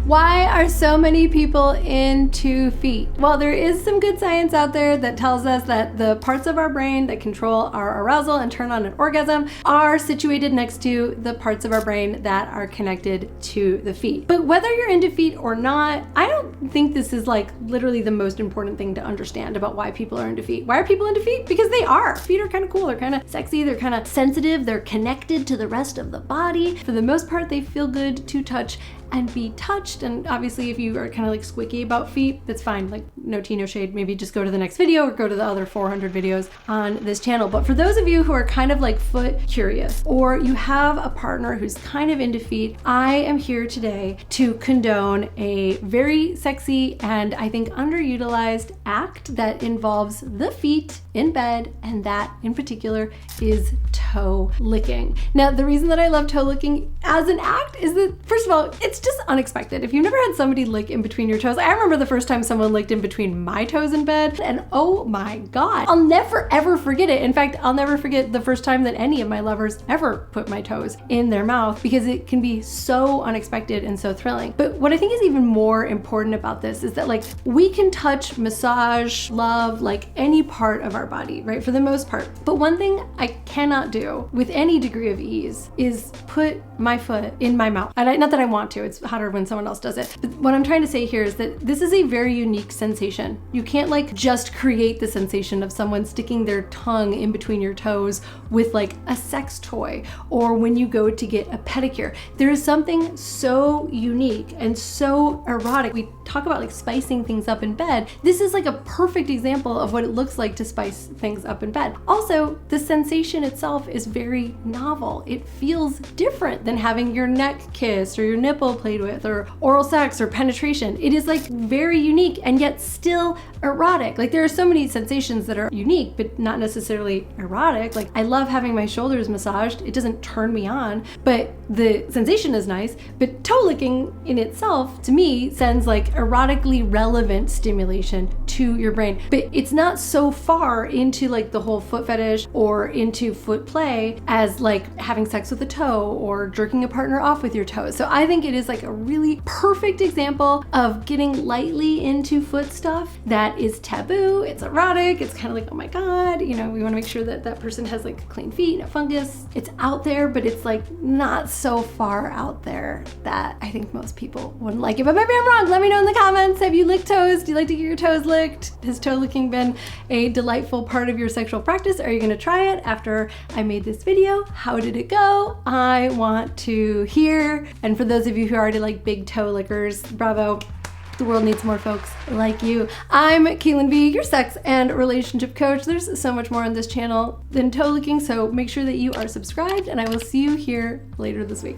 Why are so many people into feet? Well, there is some good science out there that tells us that the parts of our brain that control our arousal and turn on an orgasm are situated next to the parts of our brain that are connected to the feet. But whether you're into feet or not, I don't think this is like literally the most important thing to understand about why people are into feet. Why are people into feet? Because they are. Feet are kind of cool. They're kind of sexy. They're kind of sensitive. They're connected to the rest of the body. For the most part, they feel good to touch and be touched. And obviously if you are kind of like squicky about feet, that's fine. Like no tea, no shade. Maybe just go to the next video or go to the other 400 videos on this channel. But for those of you who are kind of like foot curious, or you have a partner who's kind of into feet, I am here today to condone a very sexy and I think underutilized act that involves the feet in bed, and that in particular is toe licking. Now, the reason that I love toe licking as an act is that, first of all, it's just unexpected. If you've never had somebody lick in between your toes, I remember the first time someone licked in between my toes in bed, and oh my God, I'll never ever forget it. In fact, I'll never forget the first time that any of my lovers ever put my toes in their mouth, because it can be so unexpected and so thrilling. But what I think is even more important about this is that like we can touch, massage, love like any part of our body, right? For the most part. But one thing I cannot do with any degree of ease is put my foot in my mouth. And not that I want to, it's hotter when someone else does it. But what I'm trying to say here is that this is a very unique sensation. You can't like just create the sensation of someone sticking their tongue in between your toes with like a sex toy, or when you go to get a pedicure. There is something so unique and so erotic. We talk about like spicing things up in bed. This is like a perfect example of what it looks like to spice things up in bed. Also, the sensation itself is very novel. It feels different than having your neck kissed or your nipple played with or oral sex or penetration. It is like very unique and yet still erotic. Like there are so many sensations that are unique but not necessarily erotic. Like I love having my shoulders massaged. It doesn't turn me on, but the sensation is nice. But toe licking in itself, to me, sends like erotically relevant stimulation to your brain. But it's not so far into like the whole foot fetish or into foot play as like having sex with a toe or jerking a partner off with your toes. So I think it is like a really perfect example of getting lightly into foot stuff that is taboo. It's erotic. It's kind of like, oh my God, you know, we want to make sure that that person has like clean feet, no fungus. It's out there, but it's like not so far out there that I think most people wouldn't like it. But maybe I'm wrong. Let me know in the comments. Have you licked toes? Do you like to get your toes licked? Has toe licking been a delightful part of your sexual practice? Are you going to try it after I made this video? How did it go? I want to hear. And for those of you who are already like big toe lickers, bravo. The world needs more folks like you. I'm Keelan B, your sex and relationship coach. There's so much more on this channel than toe licking, so make sure that you are subscribed, and I will see you here later this week.